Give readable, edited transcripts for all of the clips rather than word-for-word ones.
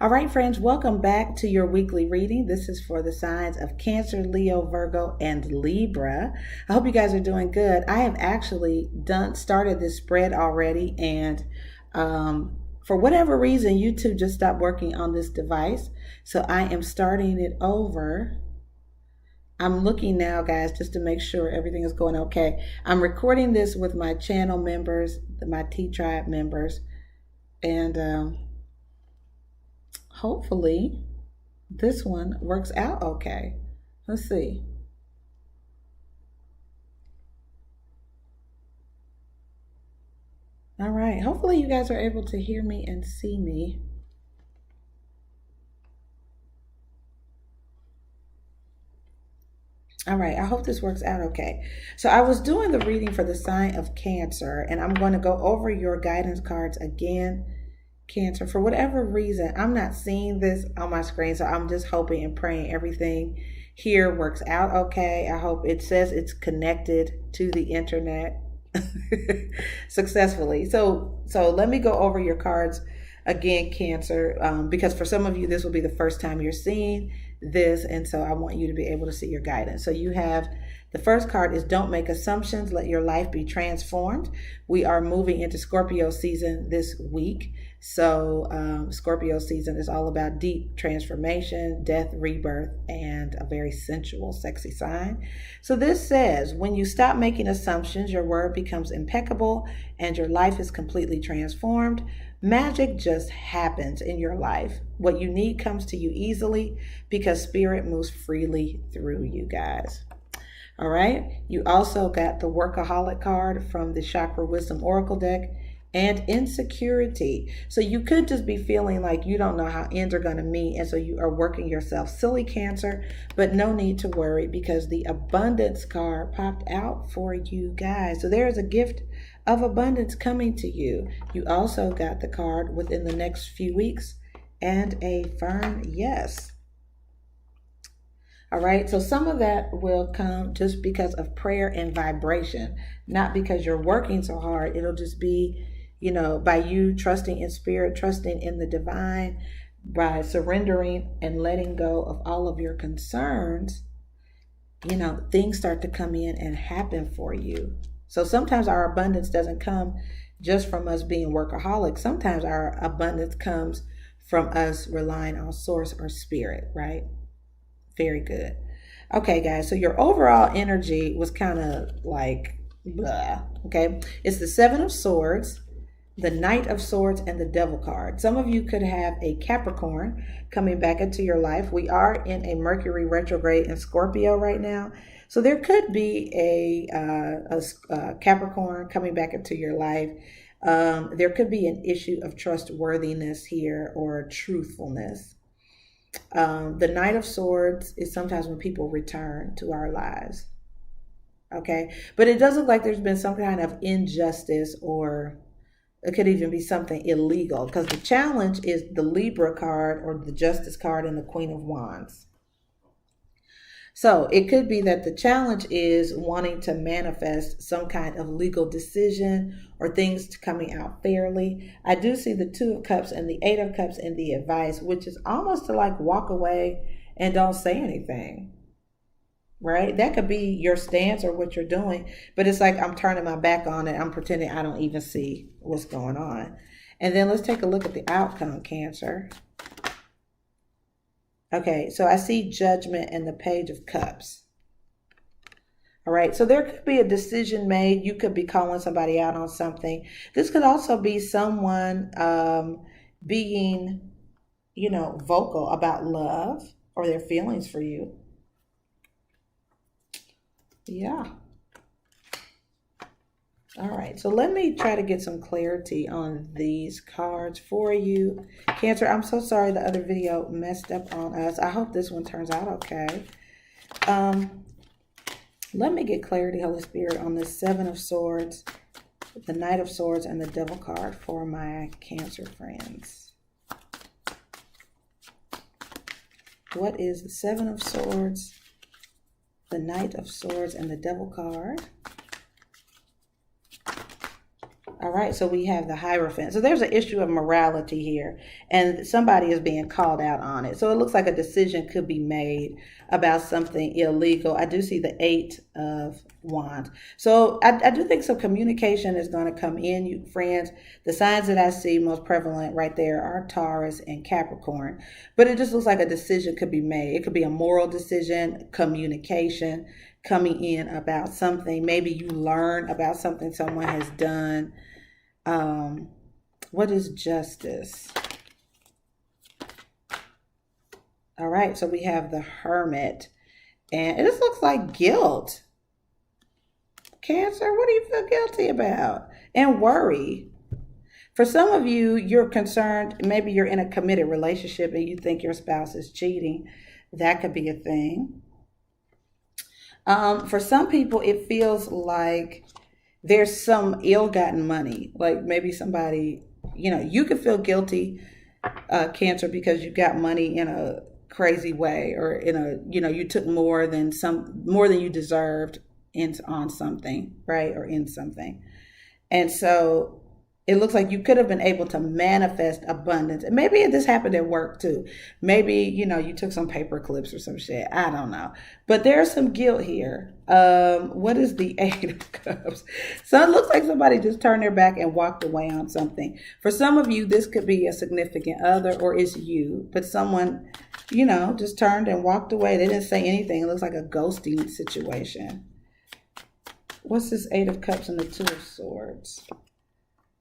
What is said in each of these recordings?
All right, friends, welcome back to your weekly reading. This is for the signs of Cancer, Leo, Virgo, and Libra. I hope you guys are doing good. I have actually started this spread already, and for whatever reason, YouTube just stopped working on this device. So I am starting it over. I'm looking now, guys, just to make sure everything is going okay. I'm recording this with my channel members, my T-Tribe members, and hopefully this one works out okay. Let's see. All right. Hopefully you guys are able to hear me and see me. All right. I hope this works out okay. So I was doing the reading for the sign of Cancer, and I'm going to go over your guidance cards again. Cancer, for whatever reason, I'm not seeing this on my screen, so I'm just hoping and praying everything here works out okay. I hope it says it's connected to the internet successfully. So let me go over your cards again, Cancer, because for some of you this will be the first time you're seeing this, and so I want you to be able to see your guidance. So you have the first card is don't make assumptions, let your life be transformed. We are moving into Scorpio season this week. So Scorpio season is all about deep transformation, death, rebirth, and a very sensual, sexy sign. So this says, when you stop making assumptions, your word becomes impeccable and your life is completely transformed. Magic just happens in your life. What you need comes to you easily because spirit moves freely through you guys. All right. You also got the Workaholic card from the Chakra Wisdom Oracle deck, and insecurity. So you could just be feeling like you don't know how ends are going to meet, and so you are working yourself silly, Cancer, but no need to worry because the abundance card popped out for you guys. So there is a gift of abundance coming to you. You also got the card within the next few weeks and a firm yes. All right, so some of that will come just because of prayer and vibration, not because you're working so hard. It'll just be, by you trusting in spirit, trusting in the divine, by surrendering and letting go of all of your concerns, things start to come in and happen for you. So sometimes our abundance doesn't come just from us being workaholics. Sometimes our abundance comes from us relying on source or spirit, right? Very good. Okay, guys, so your overall energy was kind of like blah, okay? It's the Seven of Swords, the Knight of Swords, and the Devil card. Some of you could have a Capricorn coming back into your life. We are in a Mercury retrograde in Scorpio right now. So there could be a Capricorn coming back into your life. There could be an issue of trustworthiness here or truthfulness. The Knight of Swords is sometimes when people return to our lives. Okay. But it does look like there's been some kind of injustice, or it could even be something illegal, because the challenge is the Libra card or the Justice card and the Queen of Wands. So it could be that the challenge is wanting to manifest some kind of legal decision or things coming out fairly. I do see the Two of Cups and the Eight of Cups in the advice, which is almost to like walk away and don't say anything, right? That could be your stance or what you're doing, but it's like I'm turning my back on it. I'm pretending I don't even see what's going on. And then let's take a look at the outcome, Cancer. Okay, so I see Judgment and the Page of Cups. All right, so there could be a decision made. You could be calling somebody out on something. This could also be someone being, vocal about love or their feelings for you. Yeah. All right, so let me try to get some clarity on these cards for you. Cancer, I'm so sorry the other video messed up on us. I hope this one turns out okay. Let me get clarity, Holy Spirit, on the Seven of Swords, the Knight of Swords, and the Devil card for my Cancer friends. What is the Seven of Swords, the Knight of Swords, and the Devil card? All All right, so we have the Hierophant. So there's an issue of morality here, and somebody is being called out on it. So it looks like a decision could be made about something illegal. I do see the Eight of Wands. So I do think some communication is going to come in, you friends. The signs that I see most prevalent right there are Taurus and Capricorn. But it just looks like a decision could be made. It could be a moral decision, communication coming in about something. Maybe you learn about something someone has done. What is justice? All right, so we have the Hermit, and it just looks like guilt. Cancer, what do you feel guilty about? And worry. For some of you, you're concerned, maybe you're in a committed relationship and you think your spouse is cheating. That could be a thing. For some people, it feels like there's some ill-gotten money, like maybe somebody, you could feel guilty, Cancer, because you got money in a crazy way, or in a, you took more than you deserved on something, right? Or in something. And so it looks like you could have been able to manifest abundance. And maybe this happened at work too. Maybe, you took some paper clips or some shit. I don't know. But there's some guilt here. What is the Eight of Cups? So it looks like somebody just turned their back and walked away on something. For some of you, this could be a significant other, or it's you. But someone, just turned and walked away. They didn't say anything. It looks like a ghosting situation. What's this Eight of Cups and the Two of Swords?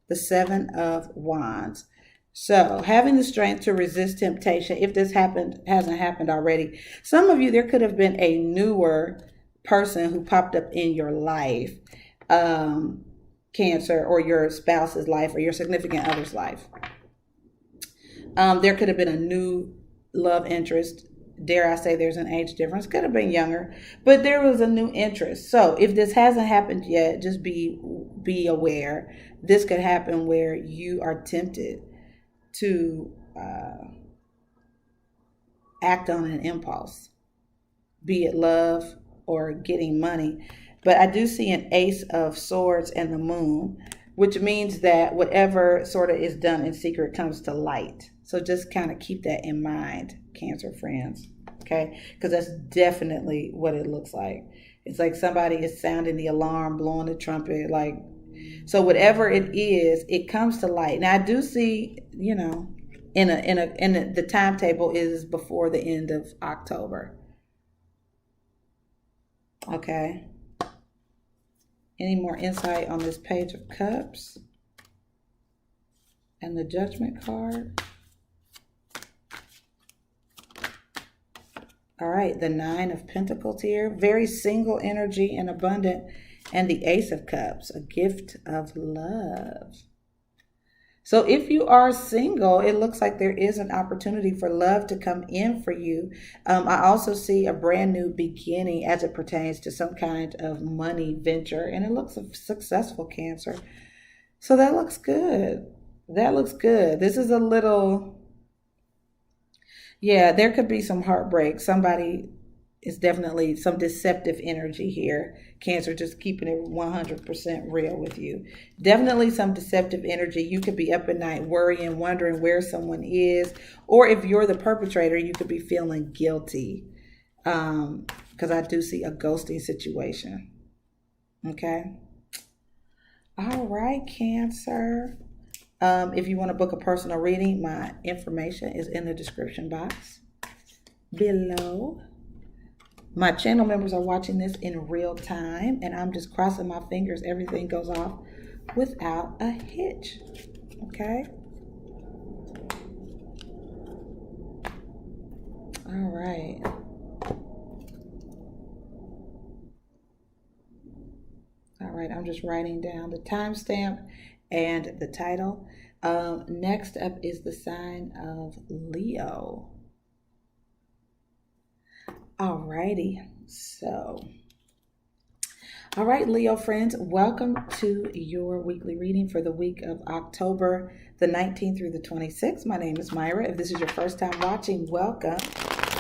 The Seven of Wands. So having the strength to resist temptation, if this hasn't happened already. Some of you, there could have been a newer person who popped up in your life, Cancer, or your spouse's life, or your significant other's life. There could have been a new love interest. Dare I say there's an age difference. Could have been younger, but there was a new interest. So if this hasn't happened yet, just be aware. This could happen where you are tempted to act on an impulse, be it love or getting money. But I do see an Ace of Swords and the Moon, which means that whatever sort of is done in secret comes to light. So just kind of keep that in mind, Cancer friends, okay? Because that's definitely what it looks like. It's like somebody is sounding the alarm, blowing the trumpet, like, so whatever it is, it comes to light. Now I do see, in the timetable is before the end of October. Okay. Any more insight on this Page of Cups and the Judgment card? All right, the Nine of Pentacles here. Very single energy and abundant. And the Ace of Cups, a gift of love. So if you are single, it looks like there is an opportunity for love to come in for you. I also see a brand new beginning as it pertains to some kind of money venture. And it looks successful, Cancer. So that looks good. That looks good. This is a little... Yeah, there could be some heartbreak. Somebody is definitely some deceptive energy here. Cancer, just keeping it 100% real with you. Definitely some deceptive energy. You could be up at night worrying, wondering where someone is. Or if you're the perpetrator, you could be feeling guilty. Because I do see a ghosting situation. Okay. All right, Cancer. If you want to book a personal reading, my information is in the description box below. My channel members are watching this in real time, and I'm just crossing my fingers everything goes off without a hitch. Okay? All right. All right, I'm just writing down the timestamp and the title. Next up is the sign of Leo. Alrighty, so, all right, Leo friends, welcome to your weekly reading for the week of October the 19th through the 26th. My name is MiraRaye. If this is your first time watching, welcome.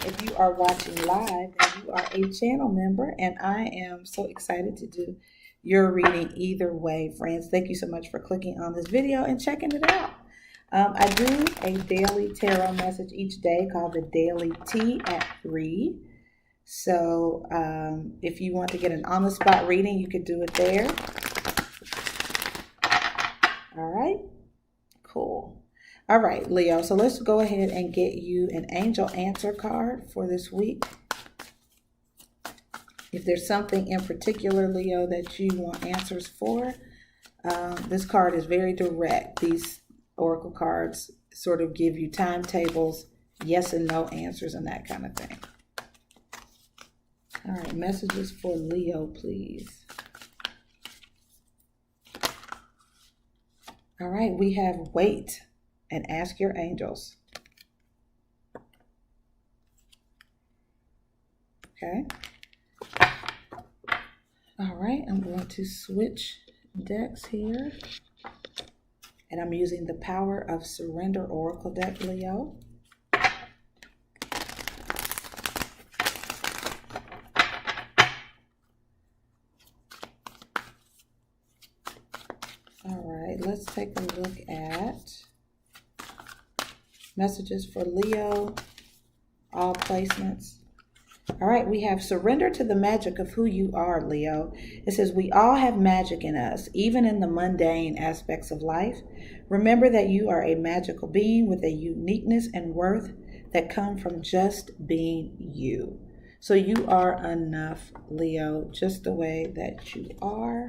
If you are watching live, then you are a channel member, and I am so excited to do your reading either way, friends. Thank you so much for clicking on this video and checking it out. I do a daily tarot message each day called the Daily Tea at 3. So if you want to get an on-the-spot reading, you could do it there. All right, cool. All right, Leo, so let's go ahead and get you an angel answer card for this week. If there's something in particular, Leo, that you want answers for, this card is very direct. These oracle cards sort of give you timetables, yes and no answers, and that kind of thing. All right, messages for Leo, please. All right, we have wait and ask your angels. Okay. All right, I'm going to switch decks here. And I'm using the Power of Surrender Oracle deck, Leo. All right, let's take a look at messages for Leo, all placements. All right, we have surrender to the magic of who you are, Leo. It says we all have magic in us, even in the mundane aspects of life. Remember that you are a magical being with a uniqueness and worth that come from just being you. So you are enough, Leo, just the way that you are.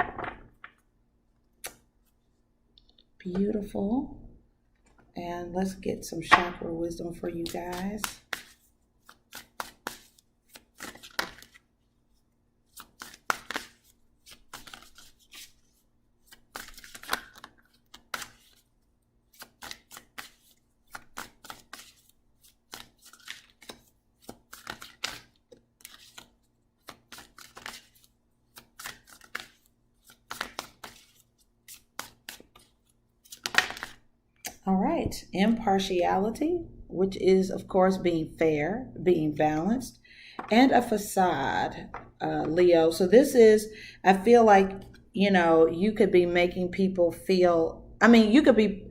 Beautiful. And let's get some chakra wisdom for you guys. All right, impartiality, which is, of course, being fair, being balanced, and a facade, Leo. So this is, I feel like, you could be making people feel, you could be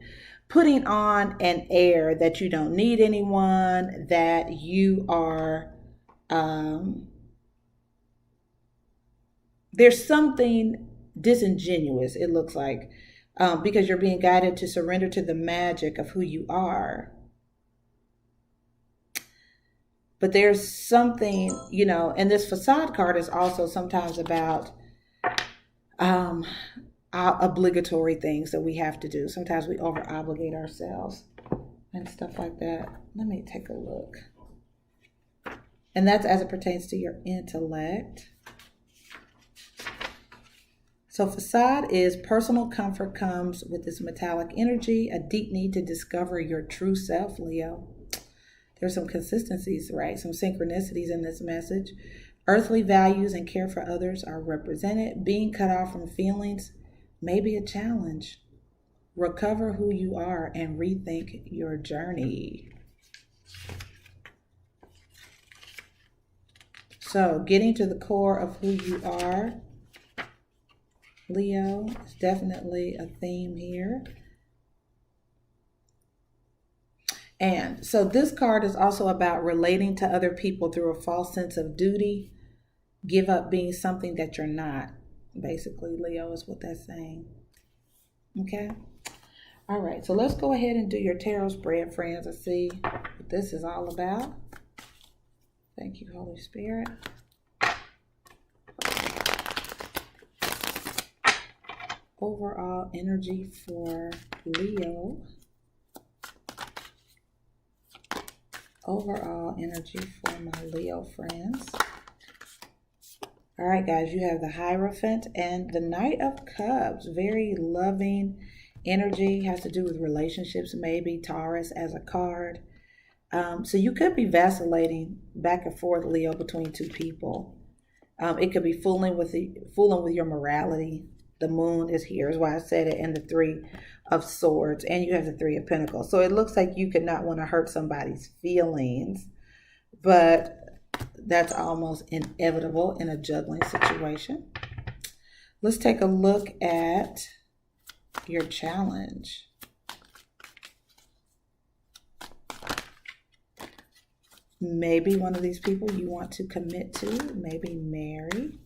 putting on an air that you don't need anyone, that you are, there's something disingenuous, it looks like. Because you're being guided to surrender to the magic of who you are. But there's something, and this facade card is also sometimes about obligatory things that we have to do. Sometimes we over-obligate ourselves and stuff like that. Let me take a look. And that's as it pertains to your intellect. So facade is personal comfort comes with this metallic energy, a deep need to discover your true self, Leo. There's some consistencies, right? Some synchronicities in this message. Earthly values and care for others are represented. Being cut off from feelings may be a challenge. Recover who you are and rethink your journey. So getting to the core of who you are, Leo, is definitely a theme here. And so this card is also about relating to other people through a false sense of duty. Give up being something that you're not. Basically, Leo, is what that's saying. Okay. All right. So let's go ahead and do your tarot spread, friends, and see what this is all about. Thank you, Holy Spirit. Overall energy for Leo. Overall energy for my Leo friends. All right, guys, you have the Hierophant and the Knight of Cups. Very loving energy, has to do with relationships, maybe Taurus as a card. So you could be vacillating back and forth, Leo, between two people. It could be fooling with your morality. The moon is here, is why I said it, and the Three of Swords, and you have the Three of Pentacles. So it looks like you could not want to hurt somebody's feelings, but that's almost inevitable in a juggling situation. Let's take a look at your challenge. Maybe one of these people you want to commit to, maybe marry.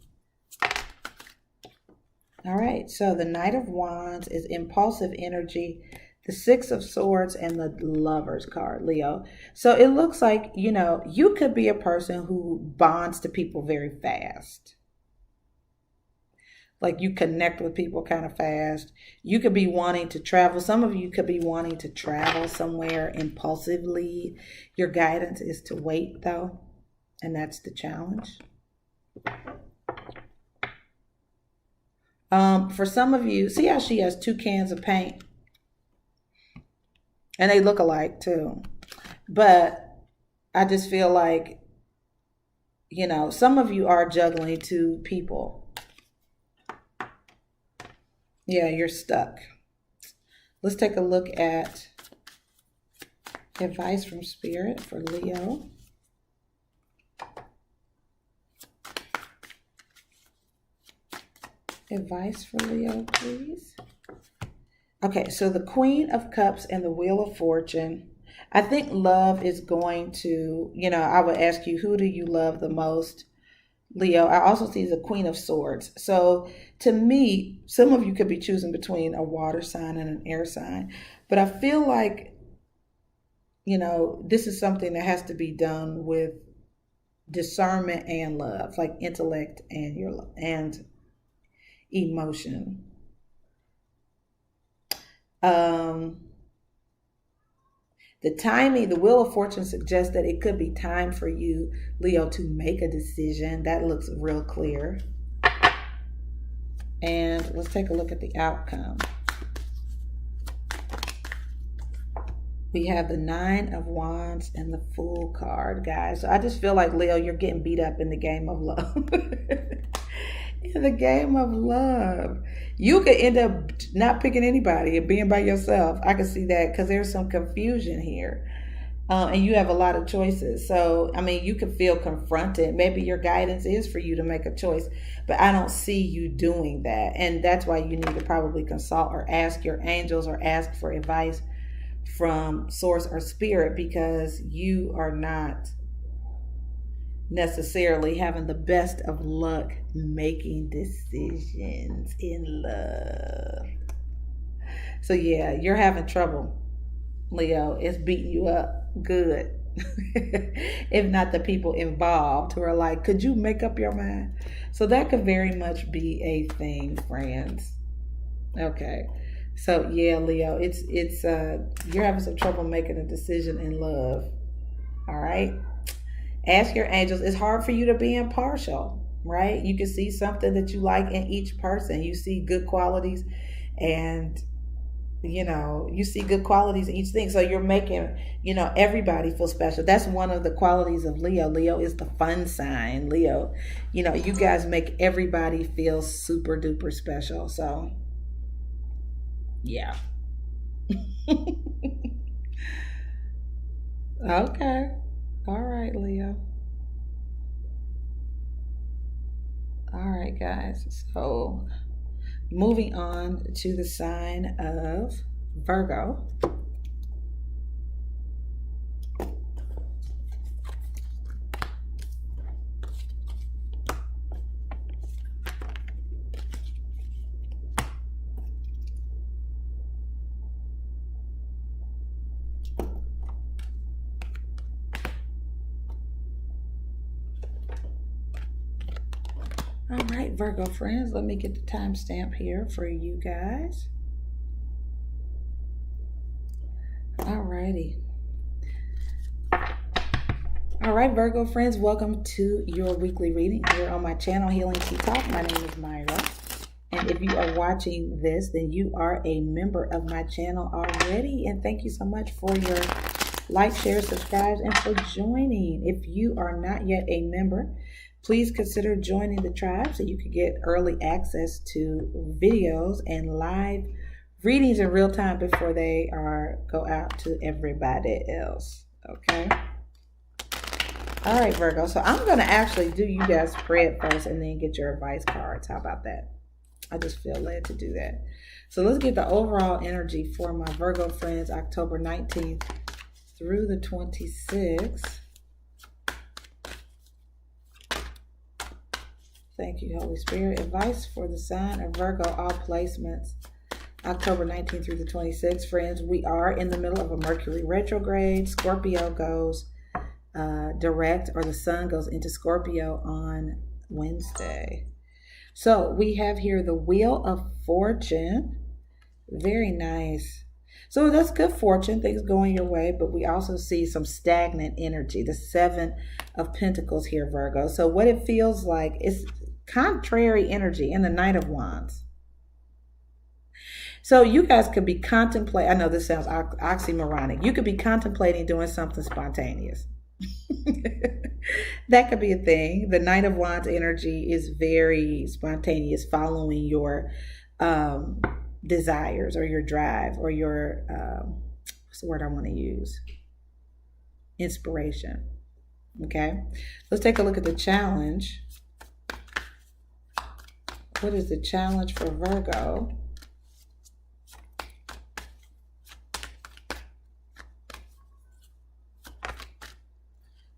All right, so the Knight of Wands is impulsive energy, the Six of Swords, and the Lovers card, Leo. So it looks like, you could be a person who bonds to people very fast. Like you connect with people kind of fast. You could be wanting to travel. Some of you could be wanting to travel somewhere impulsively. Your guidance is to wait, though, and that's the challenge. For some of you, see how she has 2 cans of paint? And they look alike too. But I just feel like, some of you are juggling 2 people. Yeah, you're stuck. Let's take a look at advice from Spirit for Leo. Advice for Leo, please. Okay, so the Queen of Cups and the Wheel of Fortune. I think love is going to, I would ask you, who do you love the most? Leo. I also see the Queen of Swords. So to me, some of you could be choosing between a water sign and an air sign. But I feel like, this is something that has to be done with discernment and love, like intellect and emotion. The timing, the Wheel of Fortune suggests that it could be time for you, Leo, to make a decision. That looks real clear. And let's take a look at the outcome. We have the 9 of Wands and the Fool card, guys. So I just feel like, Leo, you're getting beat up in the game of love. In the game of love. You could end up not picking anybody and being by yourself. I can see that because there's some confusion here. And you have a lot of choices. So, you could feel confronted. Maybe your guidance is for you to make a choice, but I don't see you doing that. And that's why you need to probably consult or ask your angels or ask for advice from Source or Spirit, because you are not necessarily having the best of luck making decisions in love. So yeah, you're having trouble, Leo. It's beating you up good. If not the people involved who are like, could you make up your mind? So that could very much be a thing, friends. Okay. So yeah, Leo, it's you're having some trouble making a decision in love. All right. Ask your angels. It's hard for you to be impartial, right? You can see something that you like in each person. You see good qualities and, you see good qualities in each thing. So you're making, everybody feel special. That's one of the qualities of Leo. Leo is the fun sign. Leo, you guys make everybody feel super duper special. So, yeah. Okay. All right, Leo. All right, guys. So moving on to the sign of Virgo. All right, Virgo friends, let me get the timestamp here for you guys. All righty. All right, Virgo friends, welcome to your weekly reading here on my channel, Healing Tea Talk. My name is Myra. And if you are watching this, then you are a member of my channel already. And thank you so much for your like, share, subscribe, and for joining. If you are not yet a member, please consider joining the tribe so you can get early access to videos and live readings in real time before they go out to everybody else. Okay. All right, Virgo. So I'm going to actually do you guys spread first and then get your advice cards. How about that? I just feel led to do that. So let's get the overall energy for my Virgo friends, October 19th through the 26th. Thank you, Holy Spirit. Advice for the sign of Virgo, all placements, October 19th through the 26th. Friends, we are in the middle of a Mercury retrograde. Scorpio goes direct, or the sun goes into Scorpio on Wednesday. So we have here the Wheel of Fortune. Very nice. So that's good fortune, things going your way, but we also see some stagnant energy, the Seven of Pentacles here, Virgo. So what it feels like is contrary energy in the Knight of Wands. So you guys could be contemplating, I know this sounds oxymoronic, you could be contemplating doing something spontaneous. That could be a thing. The Knight of Wands energy is very spontaneous, following your desires or your drive or your what's the word I want to use? Inspiration. Okay, let's take a look at the challenge. What is the challenge for Virgo?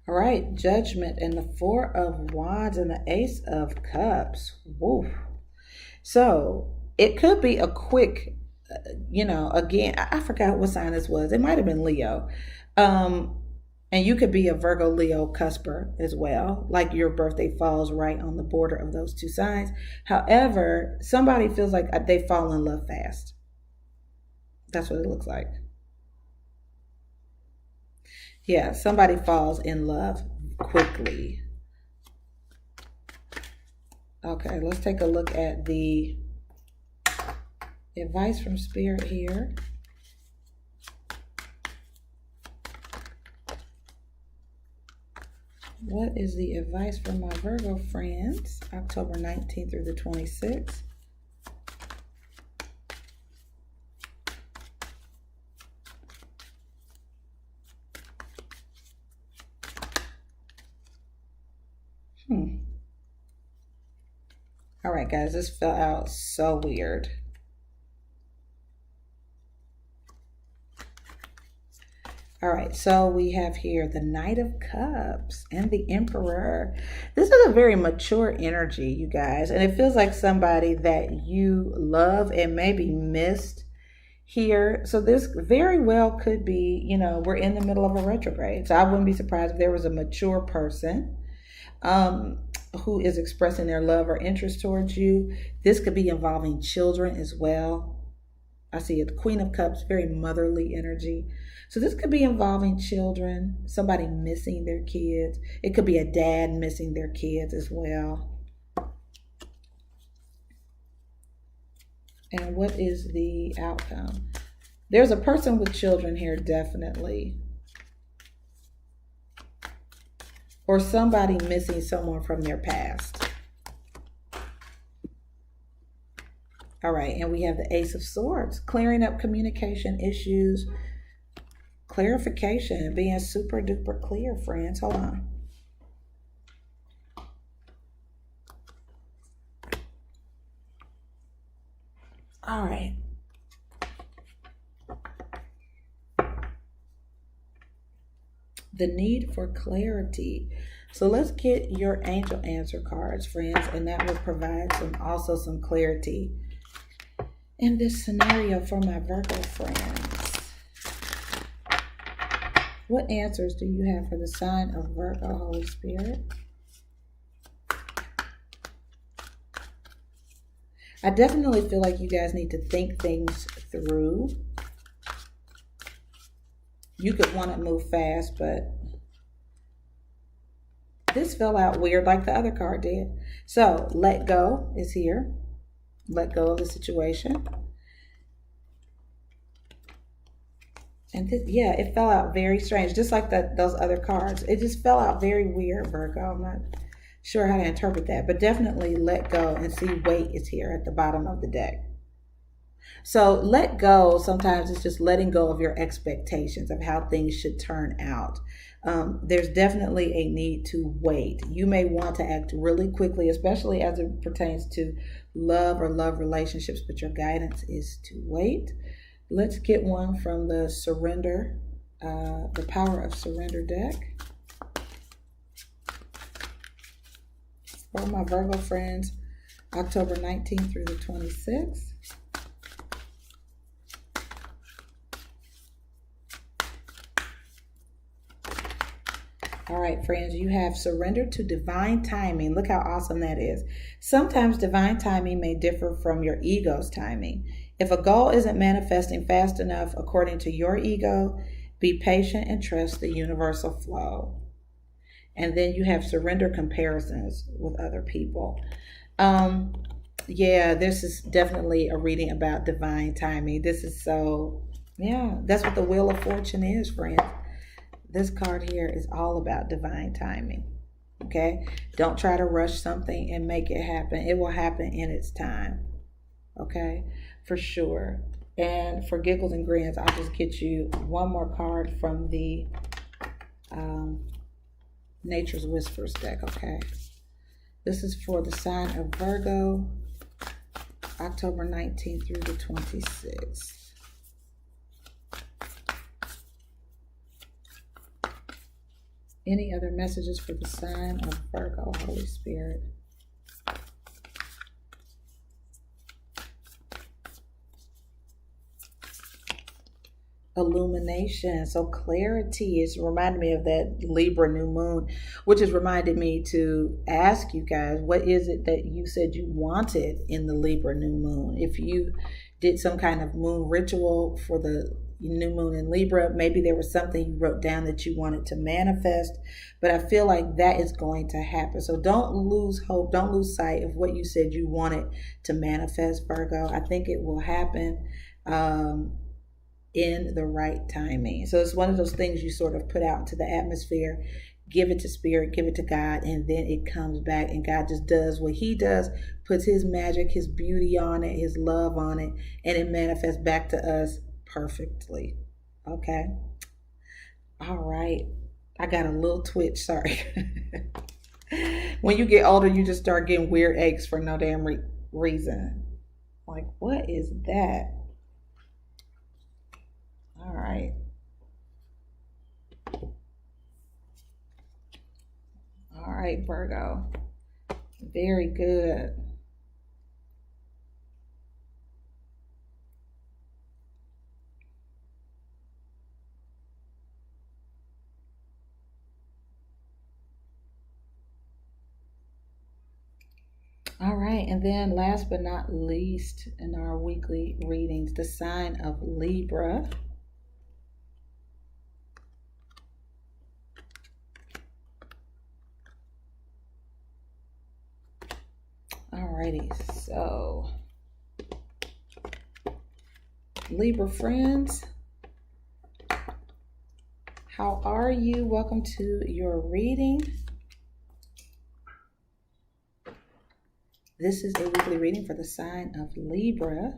All right, Judgment and the Four of Wands and the Ace of Cups. Woo. So it could be a quick, again, I forgot what sign this was. It might have been Leo. And you could be a Virgo, Leo, cusper as well. Like your birthday falls right on the border of those two signs. However, somebody feels like they fall in love fast. That's what it looks like. Yeah, somebody falls in love quickly. Okay, let's take a look at the advice from Spirit here. What is the advice for my Virgo friends, October 19th through the 26th? All right, guys, this fell out so weird. All right, so we have here the Knight of Cups and the Emperor. This is a very mature energy, you guys, and it feels like somebody that you love and maybe missed here. So this very well could be, we're in the middle of a retrograde. So I wouldn't be surprised if there was a mature person who is expressing their love or interest towards you. This could be involving children as well. I see it, the Queen of Cups, very motherly energy. So this could be involving children, somebody missing their kids. It could be a dad missing their kids as well. And what is the outcome? There's a person with children here, definitely. Or somebody missing someone from their past. All right, and we have the Ace of Swords, clearing up communication issues, clarification, being super duper clear, friends. Hold on. All right. The need for clarity. So let's get your angel answer cards, friends, and that will provide some clarity in this scenario for my Virgo friends. What answers do you have for the sign of Virgo, Holy Spirit? I definitely feel like you guys need to think things through. You could want to move fast, but this fell out weird like the other card did. So let go is here. Let go of the situation. And this, yeah, it fell out very strange, just like those other cards. It just fell out very weird, Virgo. I'm not sure how to interpret that, but definitely let go and see weight is here at the bottom of the deck. So let go. Sometimes it's just letting go of your expectations of how things should turn out. There's definitely a need to wait. You may want to act really quickly, especially as it pertains to love or love relationships, but your guidance is to wait. Let's get one from the surrender, the power of surrender deck. For my Virgo friends, October 19th through the 26th. All right, friends, you have surrendered to divine timing. Look how awesome that is. Sometimes divine timing may differ from your ego's timing. If a goal isn't manifesting fast enough according to your ego, be patient and trust the universal flow. And then you have surrender comparisons with other people. Yeah, this is definitely a reading about divine timing. This is that's what the Wheel of Fortune is, friends. This card here is all about divine timing. Okay? Don't try to rush something and make it happen. It will happen in its time. Okay? For sure. And for giggles and grins, I'll just get you one more card from the Nature's Whispers deck. Okay? This is for the sign of Virgo, October 19th through the 26th. Any other messages for the sign of Virgo, Holy Spirit? Illumination. So clarity is reminding me of that Libra new moon, which has reminded me to ask you guys, what is it that you said you wanted in the Libra new moon? If you did some kind of moon ritual for the new moon in Libra, maybe there was something you wrote down that you wanted to manifest, but I feel like that is going to happen. So don't lose hope, don't lose sight of what you said you wanted to manifest, Virgo. I think it will happen in the right timing. So it's one of those things you sort of put out into the atmosphere, give it to spirit, give it to God, and then it comes back and God just does what he does, puts his magic, his beauty on it, his love on it, and it manifests back to us perfectly. Okay. All right. I got a little twitch. Sorry. When you get older, you just start getting weird aches for no damn reason. Like, what is that? All right. All right, Virgo. Very good. All right, and then last but not least in our weekly readings, the sign of Libra. Alrighty, so Libra friends, how are you? Welcome to your reading. This is a weekly reading for the sign of Libra.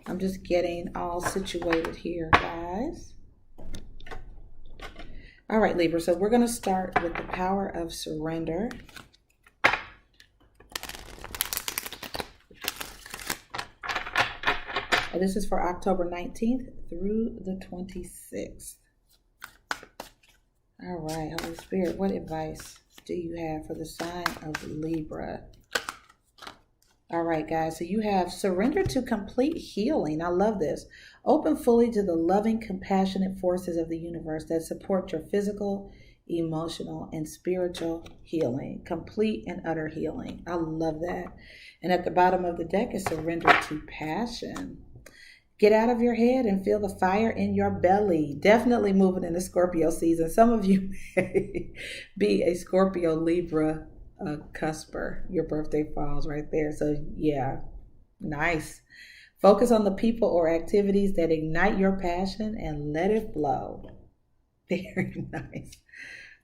I'm just getting all situated here, guys. All right, Libra, so we're going to start with the power of surrender. This is for October 19th through the 26th. All right, Holy Spirit, what advice do you have for the sign of Libra? All right, guys, so you have surrender to complete healing. I love this. Open fully to the loving, compassionate forces of the universe that support your physical, emotional, and spiritual healing. Complete and utter healing. I love that. And at the bottom of the deck is surrender to passion. Get out of your head and feel the fire in your belly. Definitely moving into Scorpio season. Some of you may be a Scorpio Libra cusper. Your birthday falls right there. So yeah, nice. Focus on the people or activities that ignite your passion and let it flow. Very nice.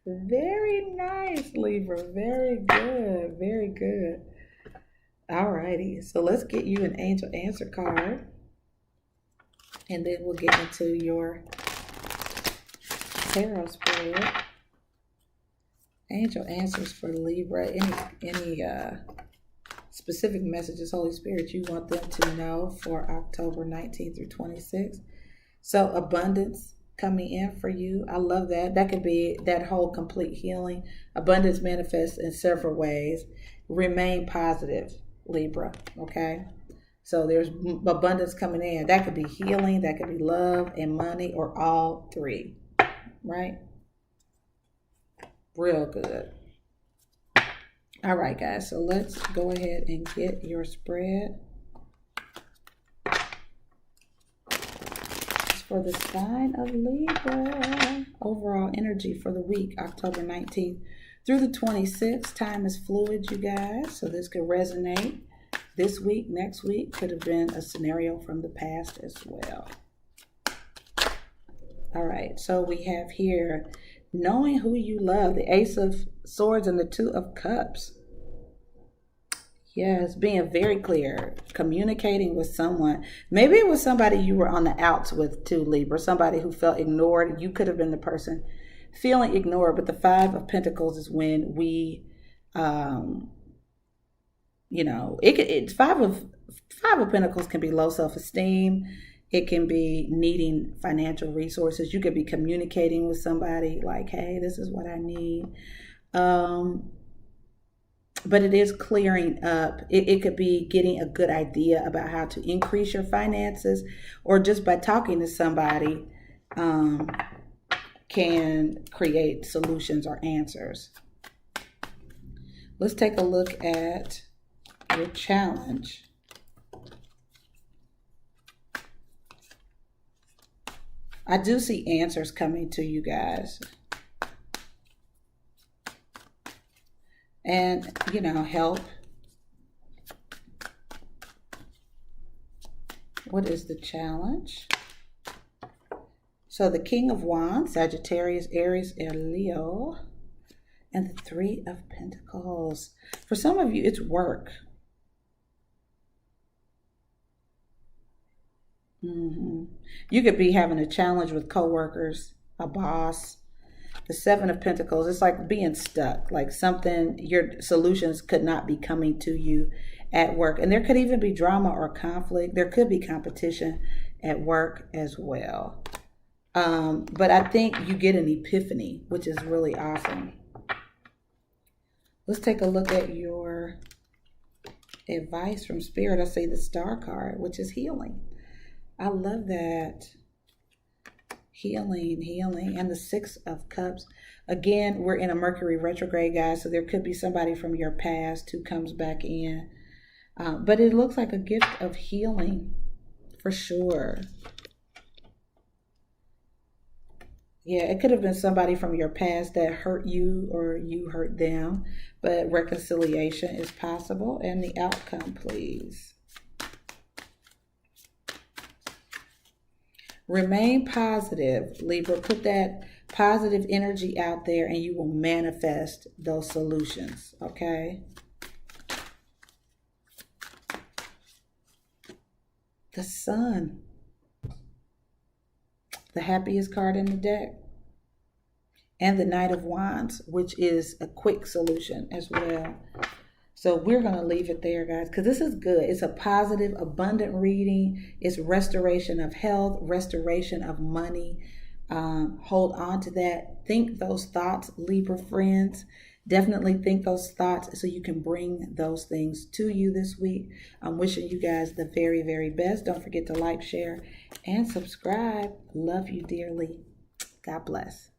Very nice, Libra. Very good. Very good. All righty. So let's get you an angel answer card. And then we'll get into your tarot spread. Angel answers for Libra. Any specific messages, Holy Spirit, you want them to know for October 19th through 26th. So abundance coming in for you. I love that. That could be that whole complete healing. Abundance manifests in several ways. Remain positive, Libra. Okay. So there's abundance coming in. That could be healing. That could be love and money, or all three. Right? Real good. All right, guys. So let's go ahead and get your spread. For the sign of Libra, overall energy for the week, October 19th through the 26th. Time is fluid, you guys, so this could resonate this week, next week. Could have been a scenario from the past as well. All right, so we have here, knowing who you love, the Ace of Swords and the Two of Cups. Yes, being very clear, communicating with someone. Maybe it was somebody you were on the outs with too, Libra, somebody who felt ignored. You could have been the person feeling ignored, but the Five of Pentacles is when we, Five of Pentacles can be low self-esteem. It can be needing financial resources. You could be communicating with somebody like, hey, this is what I need. But it is clearing up. It could be getting a good idea about how to increase your finances, or just by talking to somebody can create solutions or answers. Let's take a look at your challenge. I do see answers coming to you guys. And, help. What is the challenge? So the King of Wands, Sagittarius, Aries, and Leo. And the Three of Pentacles. For some of you, it's work. You could be having a challenge with coworkers, a boss. The Seven of Pentacles, it's like being stuck, like something, your solutions could not be coming to you at work. And there could even be drama or conflict. There could be competition at work as well. But I think you get an epiphany, which is really awesome. Let's take a look at your advice from Spirit. I see the Star card, which is healing. I love that. Healing, and the Six of Cups. Again, we're in a Mercury retrograde, guys, so there could be somebody from your past who comes back in. But it looks like a gift of healing, for sure. Yeah, it could have been somebody from your past that hurt you or you hurt them, but reconciliation is possible. And the outcome, please. Remain positive, Libra. Put that positive energy out there and you will manifest those solutions, okay? The Sun. The happiest card in the deck. And the Knight of Wands, which is a quick solution as well. So we're going to leave it there, guys, because this is good. It's a positive, abundant reading. It's restoration of health, restoration of money. Hold on to that. Think those thoughts, Libra friends. Definitely think those thoughts so you can bring those things to you this week. I'm wishing you guys the very, very best. Don't forget to like, share, and subscribe. Love you dearly. God bless.